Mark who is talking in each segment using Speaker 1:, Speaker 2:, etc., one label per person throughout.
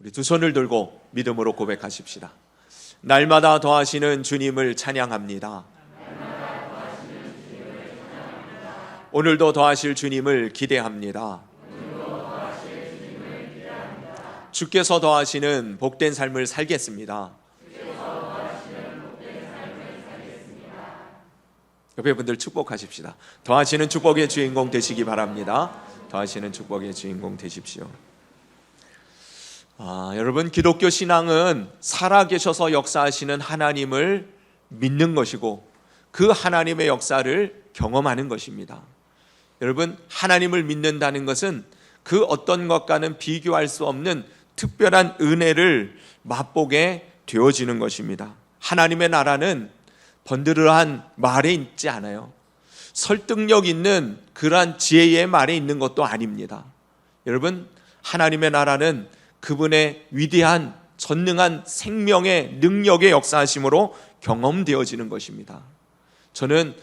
Speaker 1: 우리 두 손을 들고 믿음으로 고백하십시다. 날마다 더하시는 주님을 찬양합니다. 오늘도 더하실 주님을 기대합니다. 주께서 더하시는 복된 삶을 살겠습니다. 옆에 분들 축복하십시다. 더하시는 축복의 주인공 되시기 바랍니다. 더하시는 축복의 주인공 되십시오. 여러분, 기독교 신앙은 살아계셔서 역사하시는 하나님을 믿는 것이고 그 하나님의 역사를 경험하는 것입니다. 여러분, 하나님을 믿는다는 것은 그 어떤 것과는 비교할 수 없는 특별한 은혜를 맛보게 되어지는 것입니다. 하나님의 나라는 번드르한 말에 있지 않아요. 설득력 있는 그러한 지혜의 말에 있는 것도 아닙니다. 여러분, 하나님의 나라는 그분의 위대한 전능한 생명의 능력의 역사하심으로 경험되어지는 것입니다. 저는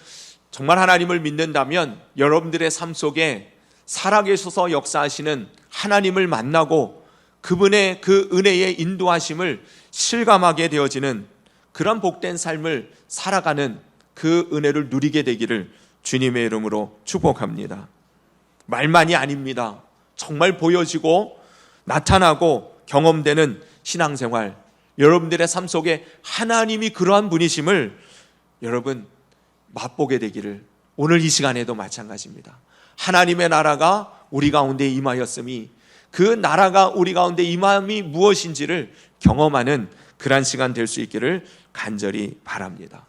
Speaker 1: 정말 하나님을 믿는다면 여러분들의 삶 속에 살아계셔서 역사하시는 하나님을 만나고 그분의 그 은혜의 인도하심을 실감하게 되어지는 그런 복된 삶을 살아가는 그 은혜를 누리게 되기를 주님의 이름으로 축복합니다. 말만이 아닙니다. 정말 보여지고 나타나고 경험되는 신앙생활, 여러분들의 삶 속에 하나님이 그러한 분이심을 여러분 맛보게 되기를, 오늘 이 시간에도 마찬가지입니다. 하나님의 나라가 우리 가운데 임하였음이, 그 나라가 우리 가운데 임함이 무엇인지를 경험하는 그러한 시간 될 수 있기를 간절히 바랍니다.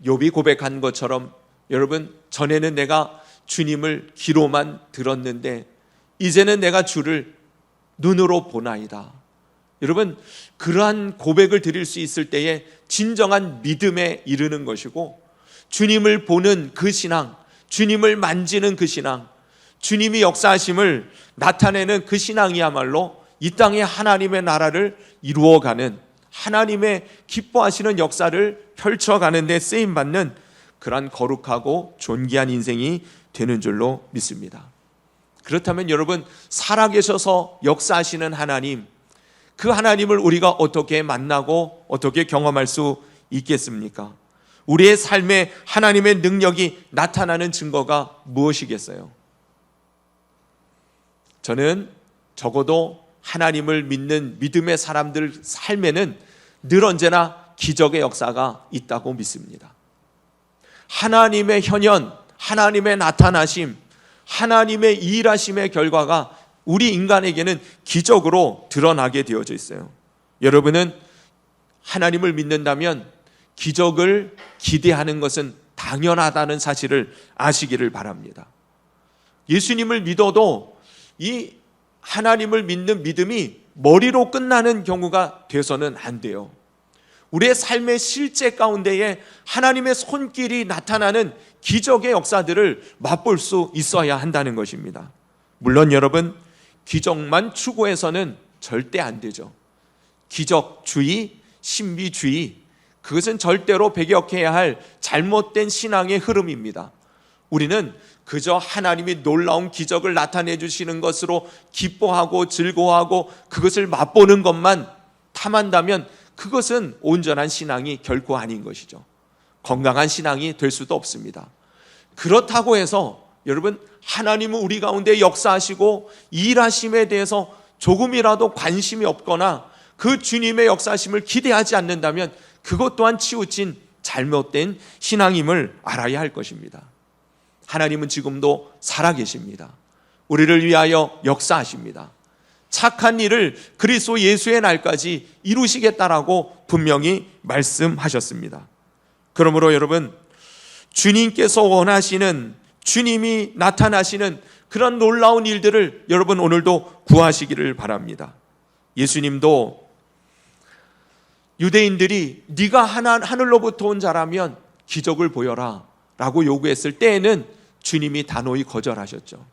Speaker 1: 욥이 고백한 것처럼 여러분, 전에는 내가 주님을 귀로만 들었는데 이제는 내가 주를 눈으로 보나이다. 여러분, 그러한 고백을 드릴 수 있을 때에 진정한 믿음에 이르는 것이고, 주님을 보는 그 신앙, 주님을 만지는 그 신앙, 주님이 역사하심을 나타내는 그 신앙이야말로 이 땅에 하나님의 나라를 이루어가는, 하나님의 기뻐하시는 역사를 펼쳐가는 데 쓰임받는 그러한 거룩하고 존귀한 인생이 되는 줄로 믿습니다. 그렇다면 여러분, 살아계셔서 역사하시는 하나님, 그 하나님을 우리가 어떻게 만나고 어떻게 경험할 수 있겠습니까? 우리의 삶에 하나님의 능력이 나타나는 증거가 무엇이겠어요? 저는 적어도 하나님을 믿는 믿음의 사람들 삶에는 늘 언제나 기적의 역사가 있다고 믿습니다. 하나님의 현현, 하나님의 나타나심, 하나님의 일하심의 결과가 우리 인간에게는 기적으로 드러나게 되어져 있어요. 여러분은 하나님을 믿는다면 기적을 기대하는 것은 당연하다는 사실을 아시기를 바랍니다. 예수님을 믿어도 이 하나님을 믿는 믿음이 머리로 끝나는 경우가 돼서는 안 돼요. 우리의 삶의 실제 가운데에 하나님의 손길이 나타나는 기적의 역사들을 맛볼 수 있어야 한다는 것입니다. 물론 여러분, 기적만 추구해서는 절대 안 되죠. 기적주의, 신비주의, 그것은 절대로 배격해야 할 잘못된 신앙의 흐름입니다. 우리는 그저 하나님이 놀라운 기적을 나타내 주시는 것으로 기뻐하고 즐거워하고 그것을 맛보는 것만 탐한다면 그것은 온전한 신앙이 결코 아닌 것이죠. 건강한 신앙이 될 수도 없습니다. 그렇다고 해서 여러분, 하나님은 우리 가운데 역사하시고 일하심에 대해서 조금이라도 관심이 없거나 그 주님의 역사하심을 기대하지 않는다면 그것 또한 치우친 잘못된 신앙임을 알아야 할 것입니다. 하나님은 지금도 살아계십니다. 우리를 위하여 역사하십니다. 착한 일을 그리스도 예수의 날까지 이루시겠다라고 분명히 말씀하셨습니다. 그러므로 여러분, 주님께서 원하시는, 주님이 나타나시는 그런 놀라운 일들을 여러분 오늘도 구하시기를 바랍니다. 예수님도 유대인들이 네가 하늘로부터 온 자라면 기적을 보여라 라고 요구했을 때에는 주님이 단호히 거절하셨죠.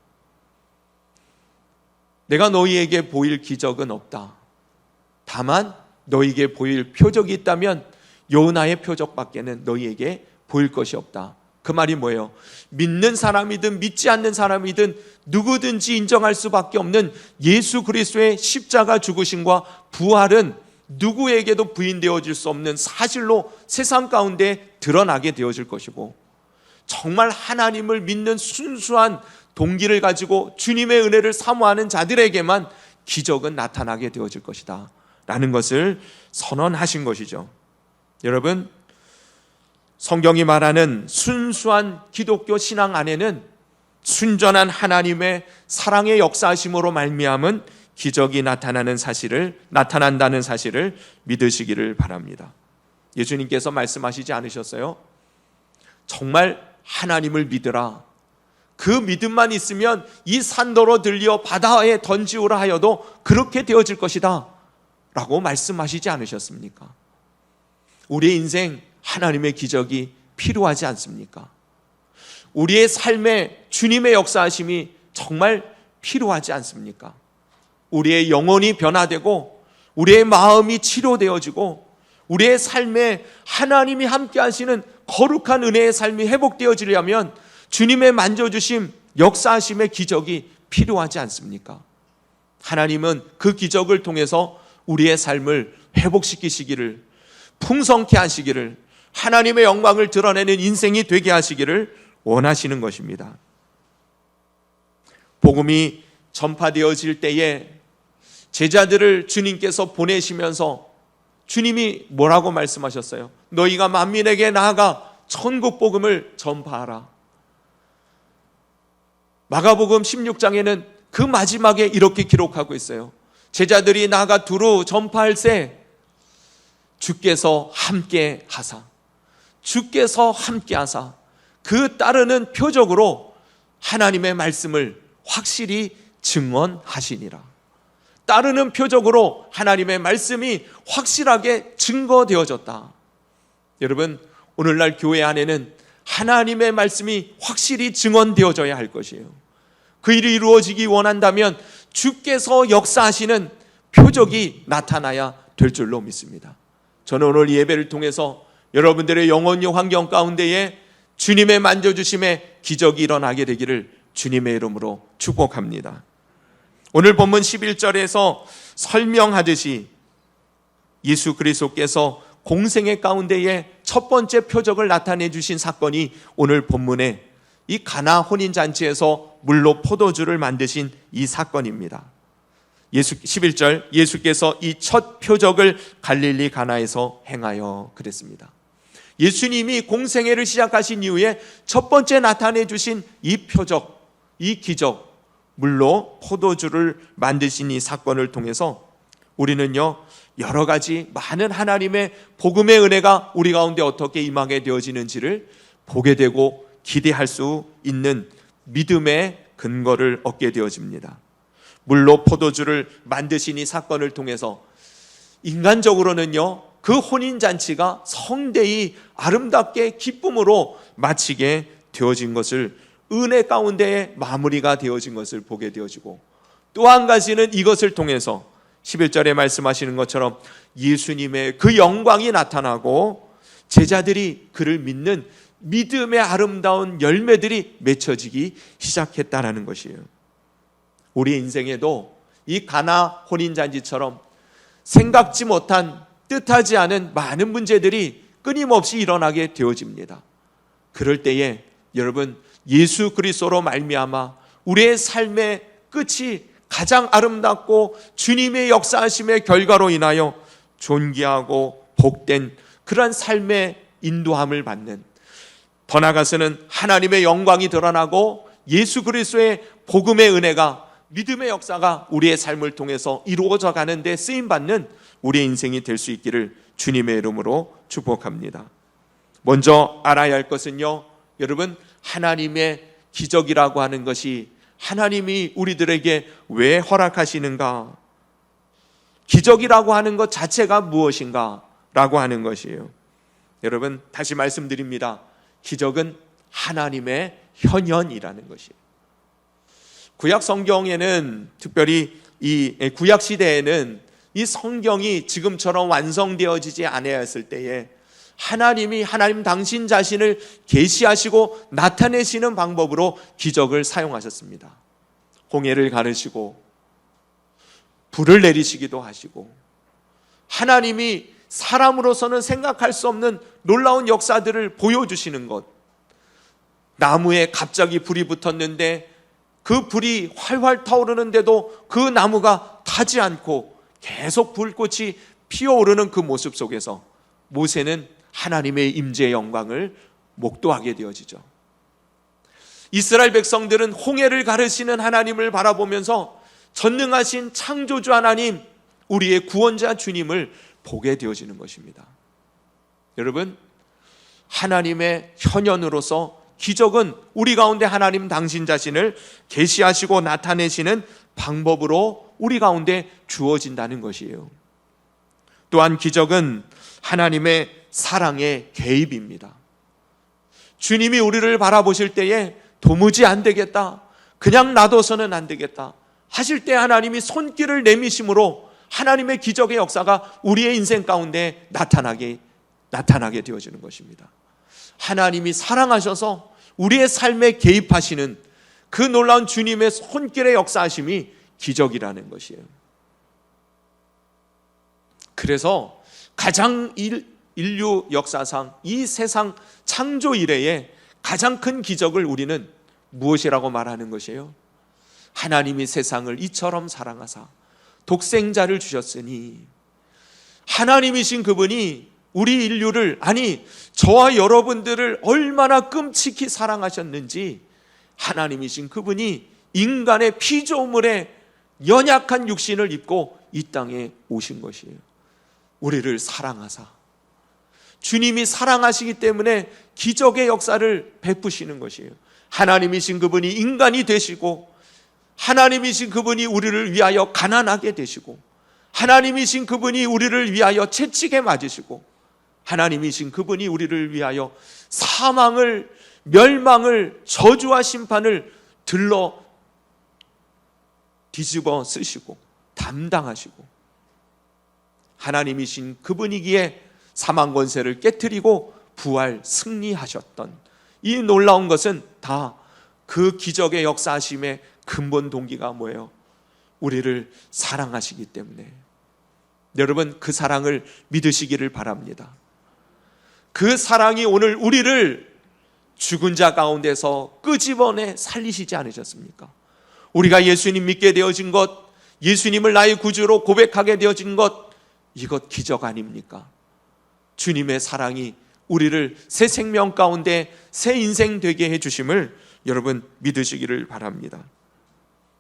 Speaker 1: 내가 너희에게 보일 기적은 없다. 다만 너희에게 보일 표적이 있다면 요나의 표적밖에는 너희에게 보일 것이 없다. 그 말이 뭐예요? 믿는 사람이든 믿지 않는 사람이든 누구든지 인정할 수밖에 없는 예수 그리스도의 십자가 죽으심과 부활은 누구에게도 부인되어질 수 없는 사실로 세상 가운데 드러나게 되어질 것이고, 정말 하나님을 믿는 순수한 동기를 가지고 주님의 은혜를 사모하는 자들에게만 기적은 나타나게 되어질 것이다 라는 것을 선언하신 것이죠. 여러분, 성경이 말하는 순수한 기독교 신앙 안에는 순전한 하나님의 사랑의 역사하심으로 말미암은 기적이 나타난다는 사실을 믿으시기를 바랍니다. 예수님께서 말씀하시지 않으셨어요? 정말 하나님을 믿으라. 그 믿음만 있으면 이 산더러 들려 바다에 던지오라 하여도 그렇게 되어질 것이다 라고 말씀하시지 않으셨습니까? 우리의 인생 하나님의 기적이 필요하지 않습니까? 우리의 삶에 주님의 역사하심이 정말 필요하지 않습니까? 우리의 영혼이 변화되고 우리의 마음이 치료되어지고 우리의 삶에 하나님이 함께 하시는 거룩한 은혜의 삶이 회복되어지려면 주님의 만져주심, 역사하심의 기적이 필요하지 않습니까? 하나님은 그 기적을 통해서 우리의 삶을 회복시키시기를, 풍성케 하시기를, 하나님의 영광을 드러내는 인생이 되게 하시기를 원하시는 것입니다. 복음이 전파되어질 때에 제자들을 주님께서 보내시면서 주님이 뭐라고 말씀하셨어요? 너희가 만민에게 나아가 천국 복음을 전파하라. 마가복음 16장에는 그 마지막에 이렇게 기록하고 있어요. 제자들이 나아가 두루 전파할세 주께서 함께 하사, 주께서 함께 하사, 그 따르는 표적으로 하나님의 말씀을 확실히 증언하시니라. 따르는 표적으로 하나님의 말씀이 확실하게 증거되어졌다. 여러분, 오늘날 교회 안에는 하나님의 말씀이 확실히 증언되어져야 할 것이에요. 그 일이 이루어지기 원한다면 주께서 역사하시는 표적이 나타나야 될 줄로 믿습니다. 저는 오늘 예배를 통해서 여러분들의 영혼의 환경 가운데에 주님의 만져주심의 기적이 일어나게 되기를 주님의 이름으로 축복합니다. 오늘 본문 11절에서 설명하듯이 예수 그리스도께서 공생애 가운데에 첫 번째 표적을 나타내 주신 사건이 오늘 본문에 이 가나 혼인잔치에서 물로 포도주를 만드신 이 사건입니다. 11절, 예수께서 이 첫 표적을 갈릴리 가나에서 행하여 그랬습니다. 예수님이 공생애를 시작하신 이후에 첫 번째 나타내 주신 이 표적, 이 기적, 물로 포도주를 만드신 이 사건을 통해서 우리는요, 여러 가지 많은 하나님의 복음의 은혜가 우리 가운데 어떻게 임하게 되어지는지를 보게 되고 기대할 수 있는 믿음의 근거를 얻게 되어집니다. 물로 포도주를 만드신 이 사건을 통해서 인간적으로는요, 그 혼인잔치가 성대히 아름답게 기쁨으로 마치게 되어진 것을, 은혜 가운데에 마무리가 되어진 것을 보게 되어지고, 또 한 가지는 이것을 통해서 11절에 말씀하시는 것처럼 예수님의 그 영광이 나타나고 제자들이 그를 믿는 믿음의 아름다운 열매들이 맺혀지기 시작했다라는 것이에요. 우리 인생에도 이 가나 혼인잔치처럼 생각지 못한, 뜻하지 않은 많은 문제들이 끊임없이 일어나게 되어집니다. 그럴 때에 여러분, 예수 그리스도로 말미암아 우리의 삶의 끝이 가장 아름답고 주님의 역사하심의 결과로 인하여 존귀하고 복된 그러한 삶의 인도함을 받는, 더 나아가서는 하나님의 영광이 드러나고 예수 그리스도의 복음의 은혜가, 믿음의 역사가 우리의 삶을 통해서 이루어져 가는 데 쓰임받는 우리의 인생이 될 수 있기를 주님의 이름으로 축복합니다. 먼저 알아야 할 것은요, 여러분, 하나님의 기적이라고 하는 것이 하나님이 우리들에게 왜 허락하시는가, 기적이라고 하는 것 자체가 무엇인가 라고 하는 것이에요. 여러분, 다시 말씀드립니다. 기적은 하나님의 현현이라는 것이에요. 구약 성경에는, 특별히 이 구약 시대에는 이 성경이 지금처럼 완성되어지지 않았을 때에 하나님 당신 자신을 계시하시고 나타내시는 방법으로 기적을 사용하셨습니다. 홍해를 가르시고 불을 내리시기도 하시고, 하나님이 사람으로서는 생각할 수 없는 놀라운 역사들을 보여주시는 것. 나무에 갑자기 불이 붙었는데 그 불이 활활 타오르는데도 그 나무가 타지 않고 계속 불꽃이 피어오르는 그 모습 속에서 모세는 하나님의 임재의 영광을 목도하게 되어지죠. 이스라엘 백성들은 홍해를 가르시는 하나님을 바라보면서 전능하신 창조주 하나님, 우리의 구원자 주님을 보게 되어지는 것입니다. 여러분, 하나님의 현현으로서 기적은 우리 가운데 하나님 당신 자신을 계시하시고 나타내시는 방법으로 우리 가운데 주어진다는 것이에요. 또한 기적은 하나님의 사랑의 개입입니다. 주님이 우리를 바라보실 때에 도무지 안 되겠다, 그냥 놔둬서는 안 되겠다 하실 때 하나님이 손길을 내미심으로 하나님의 기적의 역사가 우리의 인생 가운데 나타나게 되어지는 것입니다. 하나님이 사랑하셔서 우리의 삶에 개입하시는 그 놀라운 주님의 손길의 역사하심이 기적이라는 것이에요. 그래서 가장 인류 역사상 이 세상 창조 이래의 가장 큰 기적을 우리는 무엇이라고 말하는 것이에요? 하나님이 세상을 이처럼 사랑하사 독생자를 주셨으니, 하나님이신 그분이 우리 인류를, 아니 저와 여러분들을 얼마나 끔찍히 사랑하셨는지, 하나님이신 그분이 인간의 피조물에 연약한 육신을 입고 이 땅에 오신 것이에요. 우리를 사랑하사, 주님이 사랑하시기 때문에 기적의 역사를 베푸시는 것이에요. 하나님이신 그분이 인간이 되시고, 하나님이신 그분이 우리를 위하여 가난하게 되시고, 하나님이신 그분이 우리를 위하여 채찍에 맞으시고, 하나님이신 그분이 우리를 위하여 사망을, 멸망을, 저주와 심판을 들러 뒤집어 쓰시고 담당하시고, 하나님이신 그분이기에 사망 권세를 깨트리고 부활 승리하셨던 이 놀라운 것은 다 그 기적의 역사하심의 근본 동기가 뭐예요? 우리를 사랑하시기 때문에. 여러분, 그 사랑을 믿으시기를 바랍니다. 그 사랑이 오늘 우리를 죽은 자 가운데서 끄집어내 살리시지 않으셨습니까? 우리가 예수님 믿게 되어진 것, 예수님을 나의 구주로 고백하게 되어진 것, 이것 기적 아닙니까? 주님의 사랑이 우리를 새 생명 가운데 새 인생 되게 해주심을 여러분 믿으시기를 바랍니다.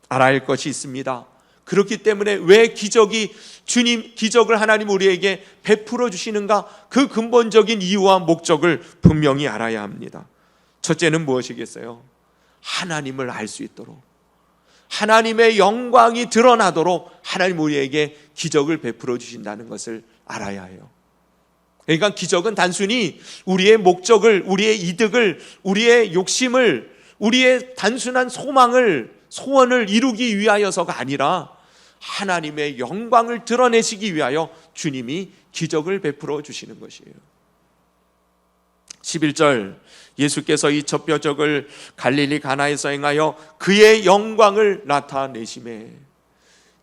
Speaker 1: 알아야 할 것이 있습니다. 그렇기 때문에 왜 기적을 하나님 우리에게 베풀어 주시는가, 그 근본적인 이유와 목적을 분명히 알아야 합니다. 첫째는 무엇이겠어요? 하나님을 알 수 있도록, 하나님의 영광이 드러나도록 하나님 우리에게 기적을 베풀어 주신다는 것을 알아야 해요. 그러니까 기적은 단순히 우리의 목적을, 우리의 이득을, 우리의 욕심을, 우리의 단순한 소원을 이루기 위하여서가 아니라 하나님의 영광을 드러내시기 위하여 주님이 기적을 베풀어 주시는 것이에요. 11절, 예수께서 이 첫 표적을 갈릴리 가나에서 행하여 그의 영광을 나타내시매.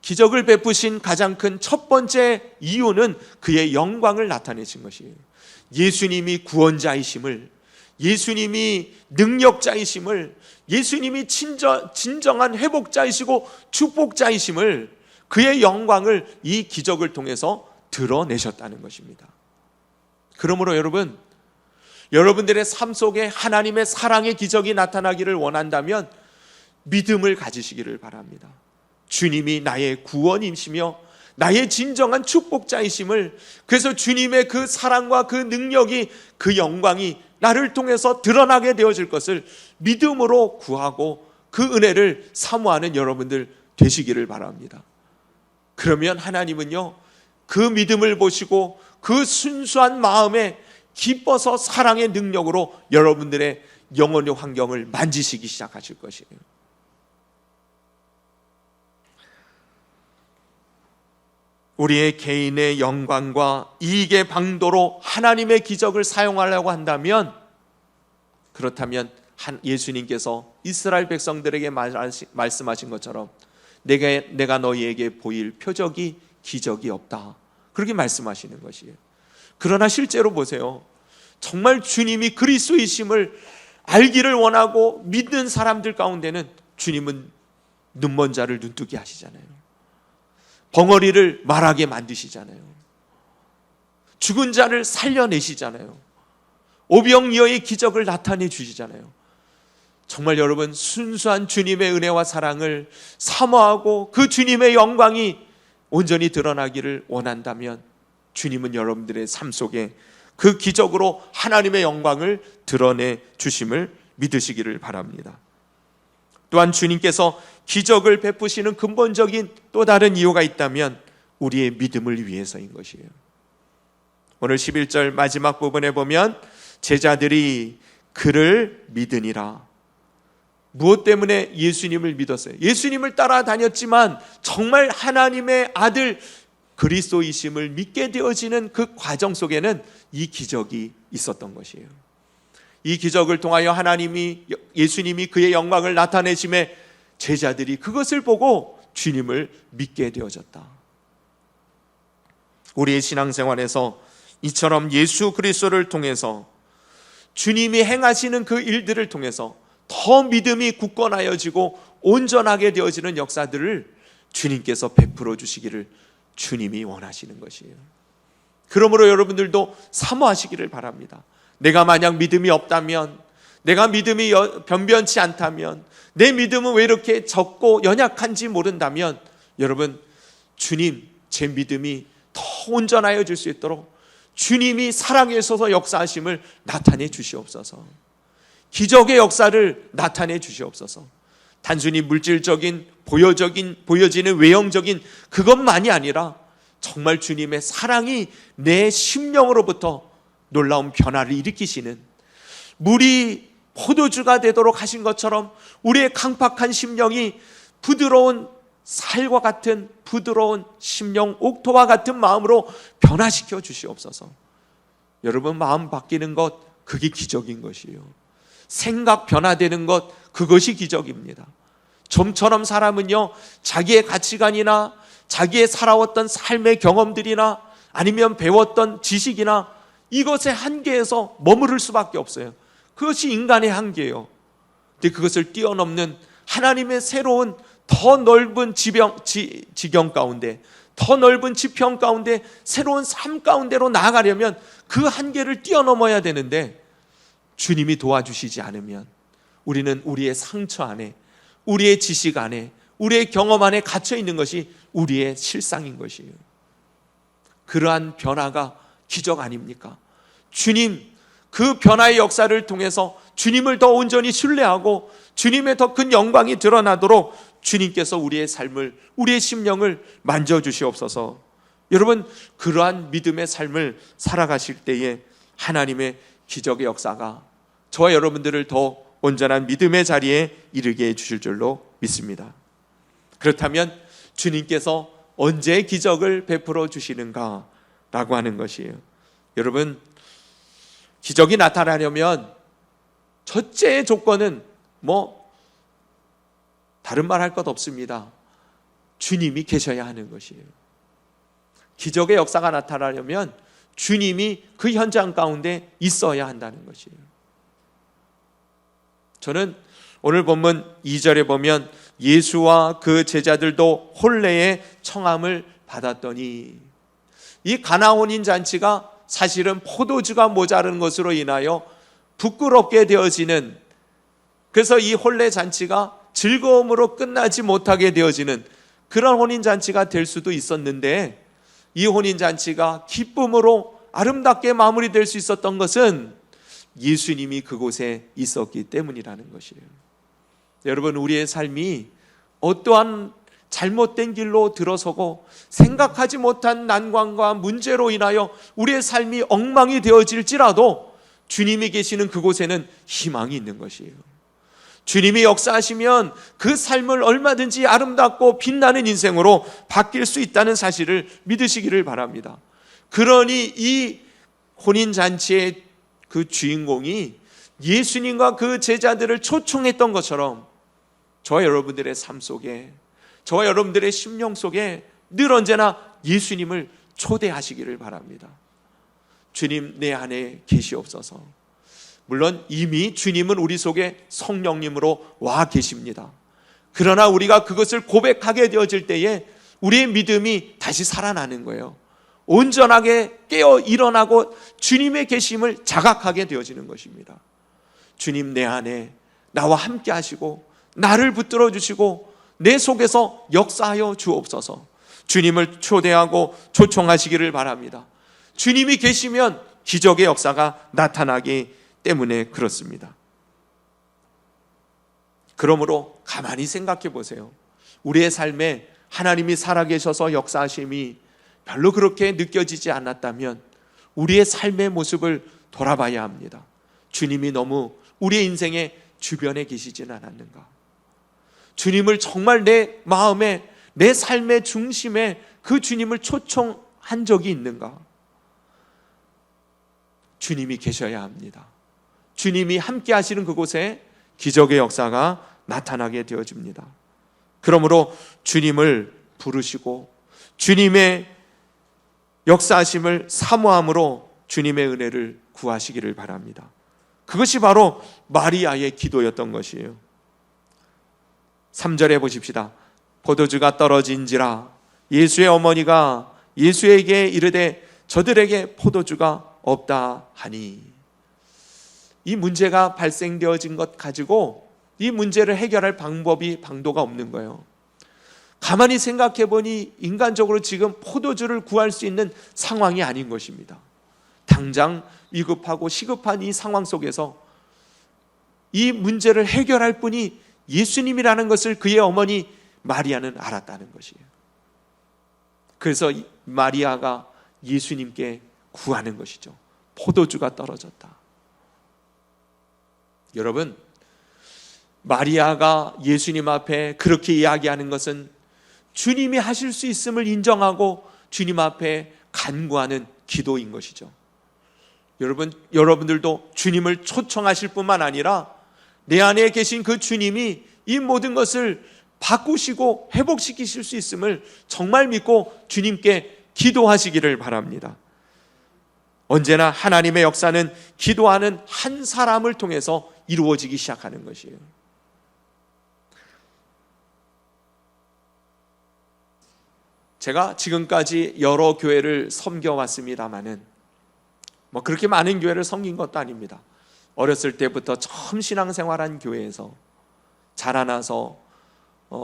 Speaker 1: 기적을 베푸신 가장 큰 첫 번째 이유는 그의 영광을 나타내신 것이에요. 예수님이 구원자이심을, 예수님이 능력자이심을, 예수님이 진정한 회복자이시고 축복자이심을, 그의 영광을 이 기적을 통해서 드러내셨다는 것입니다. 그러므로 여러분들의 삶 속에 하나님의 사랑의 기적이 나타나기를 원한다면 믿음을 가지시기를 바랍니다. 주님이 나의 구원이시며 나의 진정한 축복자이심을, 그래서 주님의 그 사랑과 그 능력이, 그 영광이 나를 통해서 드러나게 되어질 것을 믿음으로 구하고 그 은혜를 사모하는 여러분들 되시기를 바랍니다. 그러면 하나님은요, 그 믿음을 보시고 그 순수한 마음에 기뻐서 사랑의 능력으로 여러분들의 영혼의 환경을 만지시기 시작하실 것이에요. 우리의 개인의 영광과 이익의 방도로 하나님의 기적을 사용하려고 한다면, 그렇다면 예수님께서 이스라엘 백성들에게 말씀하신 것처럼 내가 너희에게 보일 표적이 기적이 없다, 그렇게 말씀하시는 것이에요. 그러나 실제로 보세요. 정말 주님이 그리스도이심을 알기를 원하고 믿는 사람들 가운데는 주님은 눈먼 자를 눈뜨게 하시잖아요. 벙어리를 말하게 만드시잖아요. 죽은 자를 살려내시잖아요. 오병이어의 기적을 나타내 주시잖아요. 정말 여러분, 순수한 주님의 은혜와 사랑을 사모하고 그 주님의 영광이 온전히 드러나기를 원한다면 주님은 여러분들의 삶 속에 그 기적으로 하나님의 영광을 드러내 주심을 믿으시기를 바랍니다. 또한 주님께서 기적을 베푸시는 근본적인 또 다른 이유가 있다면 우리의 믿음을 위해서인 것이에요. 오늘 11절 마지막 부분에 보면 제자들이 그를 믿으니라. 무엇 때문에 예수님을 믿었어요? 예수님을 따라다녔지만 정말 하나님의 아들 그리스도이심을 믿게 되어지는 그 과정 속에는 이 기적이 있었던 것이에요. 이 기적을 통하여 예수님이 그의 영광을 나타내심에 제자들이 그것을 보고 주님을 믿게 되어졌다. 우리의 신앙생활에서 이처럼 예수 그리스도를 통해서 주님이 행하시는 그 일들을 통해서 더 믿음이 굳건하여지고 온전하게 되어지는 역사들을 주님께서 베풀어 주시기를 주님이 원하시는 것이에요. 그러므로 여러분들도 사모하시기를 바랍니다. 내가 만약 믿음이 없다면, 내가 믿음이 변변치 않다면, 내 믿음은 왜 이렇게 적고 연약한지 모른다면, 여러분, 주님, 제 믿음이 더 온전하여질 수 있도록 주님이 사랑에 있어서 역사하심을 나타내 주시옵소서. 기적의 역사를 나타내 주시옵소서. 단순히 물질적인 보여지는 외형적인 그것만이 아니라 정말 주님의 사랑이 내 심령으로부터 놀라운 변화를 일으키시는, 물이 포도주가 되도록 하신 것처럼 우리의 강팍한 심령이 부드러운 살과 같은 부드러운 심령, 옥토와 같은 마음으로 변화시켜 주시옵소서. 여러분, 마음 바뀌는 것, 그게 기적인 것이에요. 생각 변화되는 것, 그것이 기적입니다. 좀처럼 사람은요, 자기의 가치관이나 자기의 살아왔던 삶의 경험들이나 아니면 배웠던 지식이나 이것의 한계에서 머무를 수밖에 없어요. 그것이 인간의 한계예요. 근데 그것을 뛰어넘는 하나님의 새로운 더 넓은 지경 가운데, 더 넓은 지평 가운데, 새로운 삶 가운데로 나아가려면 그 한계를 뛰어넘어야 되는데 주님이 도와주시지 않으면 우리는 우리의 상처 안에, 우리의 지식 안에, 우리의 경험 안에 갇혀 있는 것이 우리의 실상인 것이에요. 그러한 변화가 기적 아닙니까? 주님, 그 변화의 역사를 통해서 주님을 더 온전히 신뢰하고 주님의 더 큰 영광이 드러나도록 주님께서 우리의 삶을, 우리의 심령을 만져주시옵소서. 여러분, 그러한 믿음의 삶을 살아가실 때에 하나님의 기적의 역사가 저와 여러분들을 더 온전한 믿음의 자리에 이르게 해주실 줄로 믿습니다. 그렇다면 주님께서 언제 기적을 베풀어 주시는가 라고 하는 것이에요. 여러분, 기적이 나타나려면 첫째 조건은 다른 말 할 것 없습니다. 주님이 계셔야 하는 것이에요. 기적의 역사가 나타나려면 주님이 그 현장 가운데 있어야 한다는 것이에요. 저는 오늘 본문 2절에 보면 예수와 그 제자들도 혼례의 청함을 받았더니, 이 가나 혼인 잔치가 사실은 포도주가 모자른 것으로 인하여 부끄럽게 되어지는, 그래서 이 혼례 잔치가 즐거움으로 끝나지 못하게 되어지는 그런 혼인 잔치가 될 수도 있었는데, 이 혼인 잔치가 기쁨으로 아름답게 마무리될 수 있었던 것은 예수님이 그곳에 있었기 때문이라는 것이에요. 여러분, 우리의 삶이 어떠한 잘못된 길로 들어서고 생각하지 못한 난관과 문제로 인하여 우리의 삶이 엉망이 되어질지라도 주님이 계시는 그곳에는 희망이 있는 것이에요. 주님이 역사하시면 그 삶을 얼마든지 아름답고 빛나는 인생으로 바뀔 수 있다는 사실을 믿으시기를 바랍니다. 그러니 이 혼인잔치의 그 주인공이 예수님과 그 제자들을 초청했던 것처럼 저와 여러분들의 삶 속에, 저와 여러분들의 심령 속에 늘 언제나 예수님을 초대하시기를 바랍니다. 주님 내 안에 계시옵소서. 물론 이미 주님은 우리 속에 성령님으로 와 계십니다. 그러나 우리가 그것을 고백하게 되어질 때에 우리의 믿음이 다시 살아나는 거예요. 온전하게 깨어 일어나고 주님의 계심을 자각하게 되어지는 것입니다. 주님 내 안에 나와 함께 하시고 나를 붙들어 주시고 내 속에서 역사하여 주옵소서. 주님을 초대하고 초청하시기를 바랍니다. 주님이 계시면 기적의 역사가 나타나기 때문에 그렇습니다. 그러므로 가만히 생각해 보세요. 우리의 삶에 하나님이 살아계셔서 역사하심이 별로 그렇게 느껴지지 않았다면 우리의 삶의 모습을 돌아봐야 합니다. 주님이 너무 우리의 인생의 주변에 계시진 않았는가? 주님을 정말 내 마음에, 내 삶의 중심에 그 주님을 초청한 적이 있는가? 주님이 계셔야 합니다. 주님이 함께 하시는 그곳에 기적의 역사가 나타나게 되어집니다. 그러므로 주님을 부르시고 주님의 역사하심을 사모함으로 주님의 은혜를 구하시기를 바랍니다. 그것이 바로 마리아의 기도였던 것이에요. 3절에 보십시다. 포도주가 떨어진지라 예수의 어머니가 예수에게 이르되 저들에게 포도주가 없다 하니, 이 문제가 발생되어진 것 가지고 이 문제를 해결할 방도가 없는 거예요. 가만히 생각해 보니 인간적으로 지금 포도주를 구할 수 있는 상황이 아닌 것입니다. 당장 위급하고 시급한 이 상황 속에서 이 문제를 해결할 분이 예수님이라는 것을 그의 어머니 마리아는 알았다는 것이에요. 그래서 마리아가 예수님께 구하는 것이죠. 포도주가 떨어졌다. 여러분, 마리아가 예수님 앞에 그렇게 이야기하는 것은 주님이 하실 수 있음을 인정하고 주님 앞에 간구하는 기도인 것이죠. 여러분들도 주님을 초청하실 뿐만 아니라 내 안에 계신 그 주님이 이 모든 것을 바꾸시고 회복시키실 수 있음을 정말 믿고 주님께 기도하시기를 바랍니다. 언제나 하나님의 역사는 기도하는 한 사람을 통해서 이루어지기 시작하는 것이에요. 제가 지금까지 여러 교회를 섬겨왔습니다마는 그렇게 많은 교회를 섬긴 것도 아닙니다. 어렸을 때부터 처음 신앙생활한 교회에서 자라나서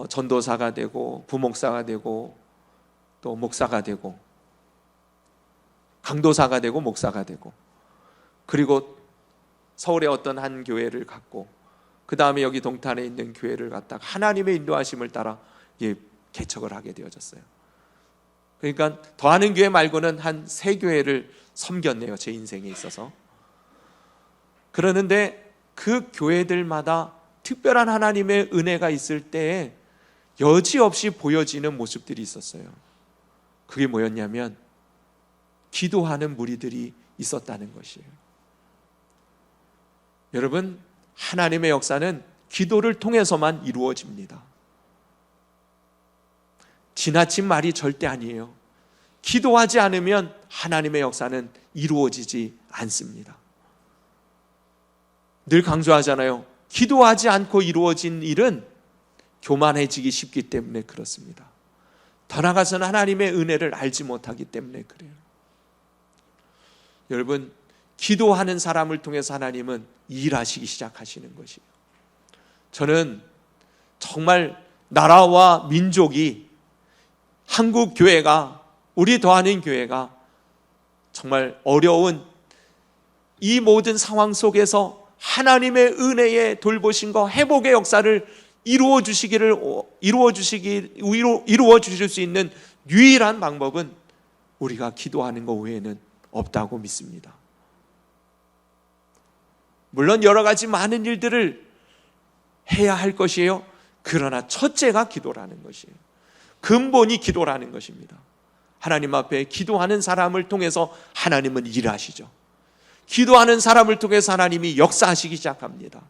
Speaker 1: 전도사가 되고 부목사가 되고 또 목사가 되고 강도사가 되고 목사가 되고, 그리고 서울의 어떤 한 교회를 갔고 그 다음에 여기 동탄에 있는 교회를 갔다가 하나님의 인도하심을 따라 개척을 하게 되어졌어요. 그러니까 더하는 교회 말고는 한 3교회를 섬겼네요, 제 인생에 있어서. 그러는데 그 교회들마다 특별한 하나님의 은혜가 있을 때에 여지없이 보여지는 모습들이 있었어요. 그게 뭐였냐면 기도하는 무리들이 있었다는 것이에요. 여러분, 하나님의 역사는 기도를 통해서만 이루어집니다. 지나친 말이 절대 아니에요. 기도하지 않으면 하나님의 역사는 이루어지지 않습니다. 늘 강조하잖아요. 기도하지 않고 이루어진 일은 교만해지기 쉽기 때문에 그렇습니다. 더 나아가서는 하나님의 은혜를 알지 못하기 때문에 그래요. 여러분, 기도하는 사람을 통해서 하나님은 일하시기 시작하시는 것이에요. 저는 정말 나라와 민족이, 한국 교회가, 우리 더하는 교회가 정말 어려운 이 모든 상황 속에서 하나님의 은혜의 돌보심과 회복의 역사를 이루어 주실 수 있는 유일한 방법은 우리가 기도하는 것 외에는 없다고 믿습니다. 물론 여러 가지 많은 일들을 해야 할 것이에요. 그러나 첫째가 기도라는 것이에요. 근본이 기도라는 것입니다. 하나님 앞에 기도하는 사람을 통해서 하나님은 일하시죠. 기도하는 사람을 통해서 하나님이 역사하시기 시작합니다.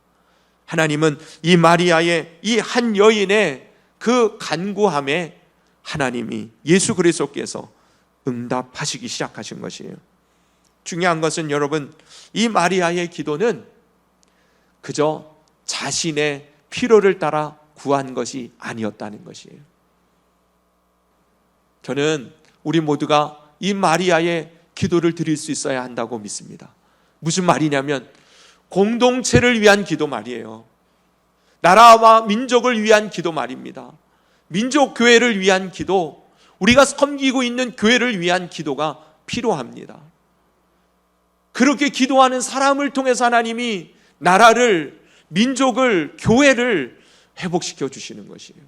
Speaker 1: 하나님은 이 마리아의 이 한 여인의 그 간구함에 하나님이 예수 그리스도께서 응답하시기 시작하신 것이에요. 중요한 것은 여러분, 이 마리아의 기도는 그저 자신의 필요를 따라 구한 것이 아니었다는 것이에요. 저는 우리 모두가 이 마리아의 기도를 드릴 수 있어야 한다고 믿습니다. 무슨 말이냐면 공동체를 위한 기도 말이에요. 나라와 민족을 위한 기도 말입니다. 민족 교회를 위한 기도, 우리가 섬기고 있는 교회를 위한 기도가 필요합니다. 그렇게 기도하는 사람을 통해서 하나님이 나라를, 민족을, 교회를 회복시켜 주시는 것이에요.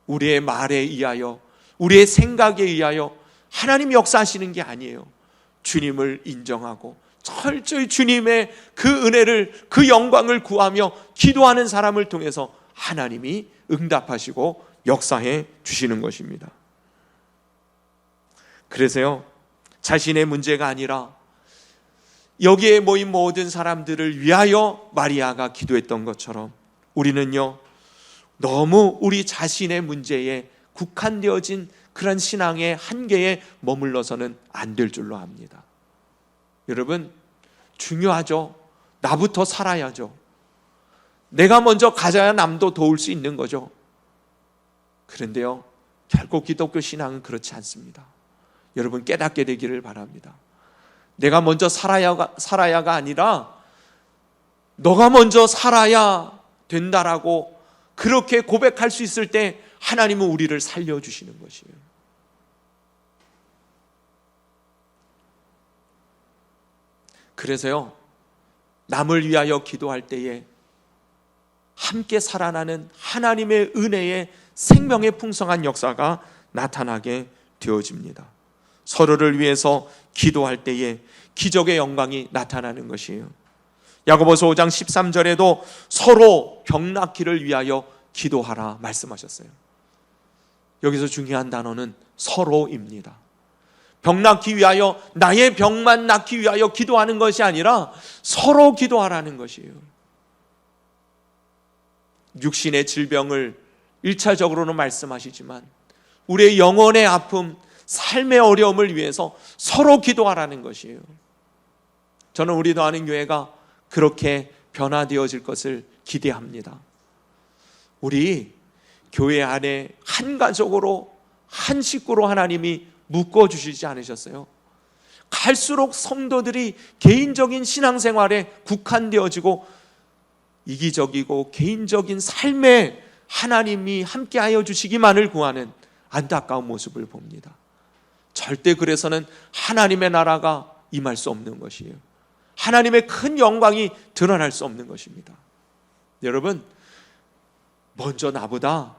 Speaker 1: 우리의 말에 의하여, 우리의 생각에 의하여 하나님이 역사하시는 게 아니에요. 주님을 인정하고 철저히 주님의 그 은혜를, 그 영광을 구하며 기도하는 사람을 통해서 하나님이 응답하시고 역사해 주시는 것입니다. 그래서요, 자신의 문제가 아니라 여기에 모인 모든 사람들을 위하여 마리아가 기도했던 것처럼 우리는요, 너무 우리 자신의 문제에 국한되어진 그런 신앙의 한계에 머물러서는 안 될 줄로 압니다. 여러분, 중요하죠. 나부터 살아야죠. 내가 먼저 가져야 남도 도울 수 있는 거죠. 그런데요, 결코 기독교 신앙은 그렇지 않습니다. 여러분, 깨닫게 되기를 바랍니다. 내가 먼저 살아야가 아니라 너가 먼저 살아야 된다라고 그렇게 고백할 수 있을 때 하나님은 우리를 살려주시는 것이에요. 그래서요, 남을 위하여 기도할 때에 함께 살아나는 하나님의 은혜의 생명의 풍성한 역사가 나타나게 되어집니다. 서로를 위해서 기도할 때에 기적의 영광이 나타나는 것이에요. 야고보서 5장 13절에도 서로 병 낫기를 위하여 기도하라 말씀하셨어요. 여기서 중요한 단어는 서로입니다. 병 낫기 위하여, 나의 병만 낫기 위하여 기도하는 것이 아니라 서로 기도하라는 것이에요. 육신의 질병을 1차적으로는 말씀하시지만 우리의 영혼의 아픔, 삶의 어려움을 위해서 서로 기도하라는 것이에요. 저는 우리 더하는 교회가 그렇게 변화되어질 것을 기대합니다. 우리 교회 안에 한 가족으로, 한 식구로 하나님이 묶어주시지 않으셨어요? 갈수록 성도들이 개인적인 신앙생활에 국한되어지고 이기적이고 개인적인 삶에 하나님이 함께하여 주시기만을 구하는 안타까운 모습을 봅니다. 절대 그래서는 하나님의 나라가 임할 수 없는 것이에요. 하나님의 큰 영광이 드러날 수 없는 것입니다. 여러분, 먼저 나보다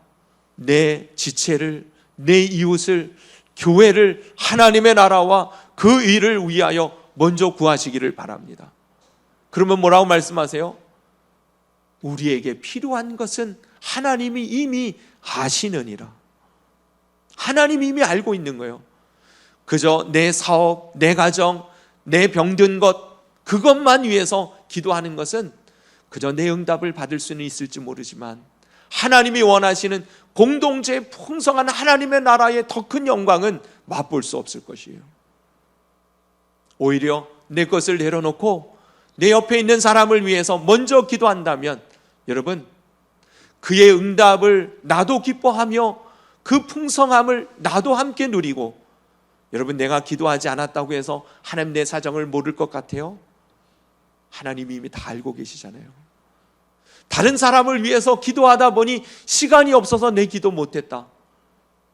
Speaker 1: 내 지체를, 내 이웃을, 교회를 하나님의 나라와 그 일을 위하여 먼저 구하시기를 바랍니다. 그러면 뭐라고 말씀하세요? 우리에게 필요한 것은 하나님이 이미 아시느니라. 하나님이 이미 알고 있는 거예요. 그저 내 사업, 내 가정, 내 병든 것, 그것만 위해서 기도하는 것은 그저 내 응답을 받을 수는 있을지 모르지만 하나님이 원하시는 공동체의 풍성한 하나님의 나라의 더 큰 영광은 맛볼 수 없을 것이에요. 오히려 내 것을 내려놓고 내 옆에 있는 사람을 위해서 먼저 기도한다면 여러분, 그의 응답을 나도 기뻐하며 그 풍성함을 나도 함께 누리고, 여러분, 내가 기도하지 않았다고 해서 하나님 내 사정을 모를 것 같아요? 하나님이 이미 다 알고 계시잖아요. 다른 사람을 위해서 기도하다 보니 시간이 없어서 내 기도 못했다,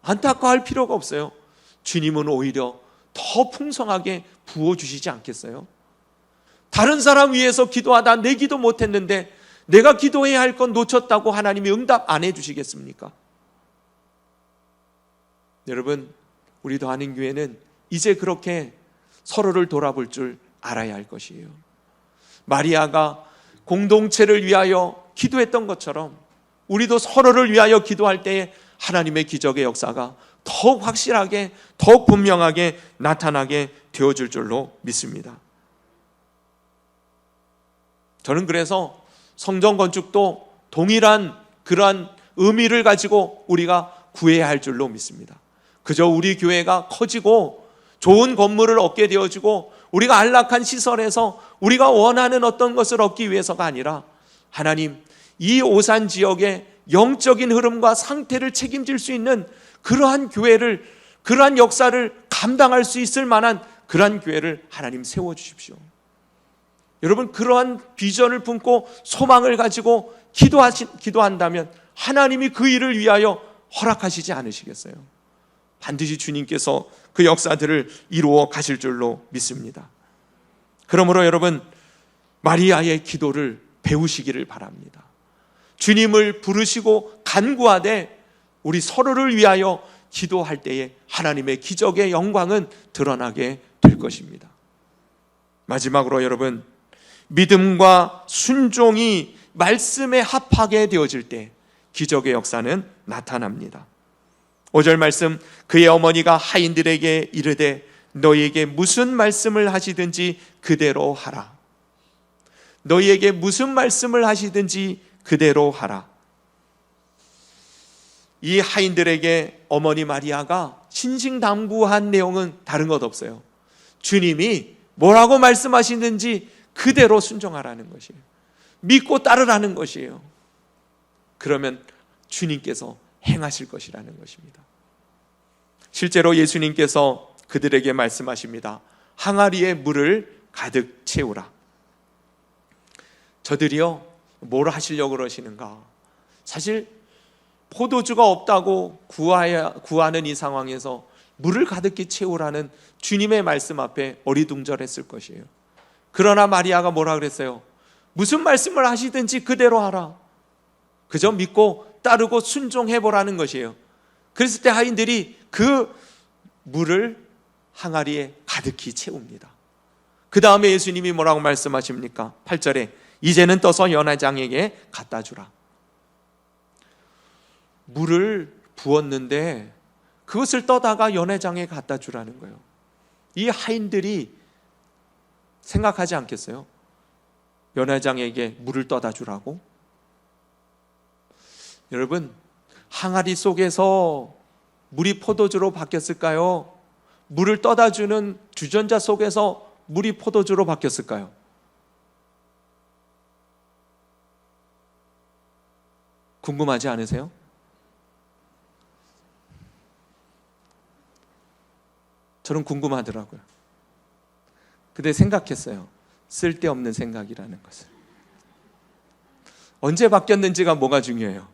Speaker 1: 안타까워할 필요가 없어요. 주님은 오히려 더 풍성하게 부어주시지 않겠어요? 다른 사람 위해서 기도하다 내 기도 못했는데 내가 기도해야 할 건 놓쳤다고 하나님이 응답 안 해주시겠습니까? 여러분, 우리 더하는 교회는 이제 그렇게 서로를 돌아볼 줄 알아야 할 것이에요. 마리아가 공동체를 위하여 기도했던 것처럼 우리도 서로를 위하여 기도할 때에 하나님의 기적의 역사가 더욱 확실하게, 더욱 분명하게 나타나게 되어줄 줄로 믿습니다. 저는 그래서 성전 건축도 동일한 그러한 의미를 가지고 우리가 구해야 할 줄로 믿습니다. 그저 우리 교회가 커지고 좋은 건물을 얻게 되어지고 우리가 안락한 시설에서 우리가 원하는 어떤 것을 얻기 위해서가 아니라 하나님, 이 오산 지역의 영적인 흐름과 상태를 책임질 수 있는 그러한 교회를, 그러한 역사를 감당할 수 있을 만한 그러한 교회를 하나님 세워주십시오. 여러분, 그러한 비전을 품고 소망을 가지고 기도한다면 하나님이 그 일을 위하여 허락하시지 않으시겠어요? 반드시 주님께서 그 역사들을 이루어 가실 줄로 믿습니다. 그러므로 여러분, 마리아의 기도를 배우시기를 바랍니다. 주님을 부르시고 간구하되 우리 서로를 위하여 기도할 때에 하나님의 기적의 영광은 드러나게 될 것입니다. 마지막으로 여러분, 믿음과 순종이 말씀에 합하게 되어질 때 기적의 역사는 나타납니다. 5절 말씀, 그의 어머니가 하인들에게 이르되 너희에게 무슨 말씀을 하시든지 그대로 하라. 너희에게 무슨 말씀을 하시든지 그대로 하라. 이 하인들에게 어머니 마리아가 신신당부한 내용은 다른 것 없어요. 주님이 뭐라고 말씀하시는지 그대로 순종하라는 것이에요. 믿고 따르라는 것이에요. 그러면 주님께서 행하실 것이라는 것입니다. 실제로 예수님께서 그들에게 말씀하십니다. 항아리에 물을 가득 채우라. 저들이요, 뭘 하시려고 그러시는가? 사실 포도주가 없다고 구하는 이 상황에서 물을 가득히 채우라는 주님의 말씀 앞에 어리둥절했을 것이에요. 그러나 마리아가 뭐라 그랬어요? 무슨 말씀을 하시든지 그대로 하라. 그저 믿고 따르고 순종해보라는 것이에요. 그랬을 때 하인들이 그 물을 항아리에 가득히 채웁니다. 그 다음에 예수님이 뭐라고 말씀하십니까? 8절에 이제는 떠서 연회장에게 갖다 주라. 물을 부었는데 그것을 떠다가 연회장에 갖다 주라는 거예요. 이 하인들이 생각하지 않겠어요? 연회장에게 물을 떠다 주라고? 여러분, 항아리 속에서 물이 포도주로 바뀌었을까요? 물을 떠다 주는 주전자 속에서 물이 포도주로 바뀌었을까요? 궁금하지 않으세요? 저는 궁금하더라고요. 근데 생각했어요. 쓸데없는 생각이라는 것을. 언제 바뀌었는지가 뭐가 중요해요?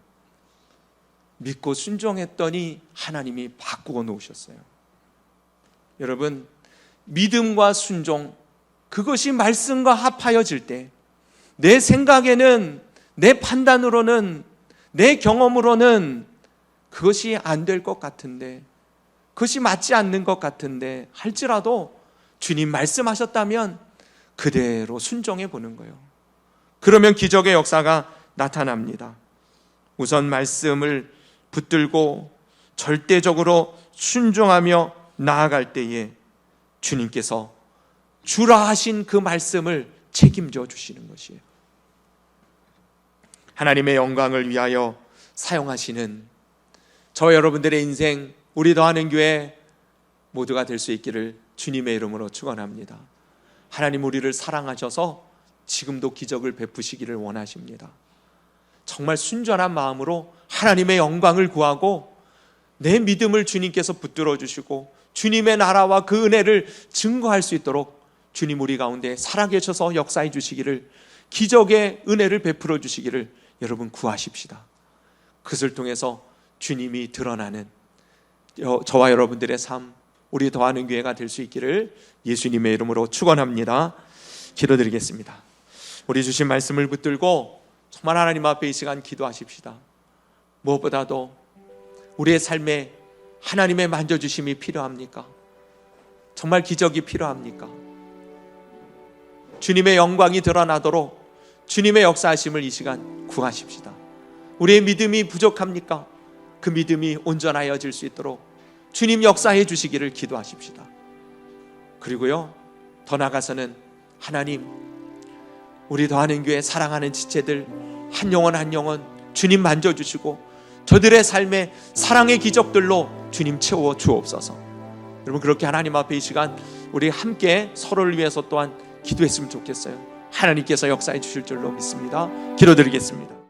Speaker 1: 믿고 순종했더니 하나님이 바꾸어 놓으셨어요. 여러분, 믿음과 순종, 그것이 말씀과 합하여질 때 내 생각에는, 내 판단으로는, 내 경험으로는 그것이 안 될 것 같은데, 그것이 맞지 않는 것 같은데 할지라도 주님 말씀하셨다면 그대로 순종해 보는 거예요. 그러면 기적의 역사가 나타납니다. 우선 말씀을 붙들고 절대적으로 순종하며 나아갈 때에 주님께서 주라 하신 그 말씀을 책임져 주시는 것이에요. 하나님의 영광을 위하여 사용하시는 저 여러분들의 인생, 우리 더하는 교회 모두가 될 수 있기를 주님의 이름으로 축원합니다. 하나님 우리를 사랑하셔서 지금도 기적을 베푸시기를 원하십니다. 정말 순전한 마음으로 하나님의 영광을 구하고 내 믿음을 주님께서 붙들어 주시고 주님의 나라와 그 은혜를 증거할 수 있도록 주님 우리 가운데 살아계셔서 역사해 주시기를, 기적의 은혜를 베풀어 주시기를 여러분 구하십시다. 그것을 통해서 주님이 드러나는 저와 여러분들의 삶, 우리 더하는 교회가 될 수 있기를 예수님의 이름으로 축원합니다. 기도드리겠습니다. 우리 주신 말씀을 붙들고 정말 하나님 앞에 이 시간 기도하십시다. 무엇보다도 우리의 삶에 하나님의 만져주심이 필요합니까? 정말 기적이 필요합니까? 주님의 영광이 드러나도록 주님의 역사하심을 이 시간 구하십시다. 우리의 믿음이 부족합니까? 그 믿음이 온전하여질 수 있도록 주님 역사해 주시기를 기도하십시다. 그리고요, 더 나아가서는 하나님, 우리 더하는 교회 사랑하는 지체들 한 영혼 한 영혼 주님 만져주시고 저들의 삶에 사랑의 기적들로 주님 채워 주옵소서. 여러분, 그렇게 하나님 앞에 이 시간 우리 함께 서로를 위해서 또한 기도했으면 좋겠어요. 하나님께서 역사해 주실 줄로 믿습니다. 기도드리겠습니다.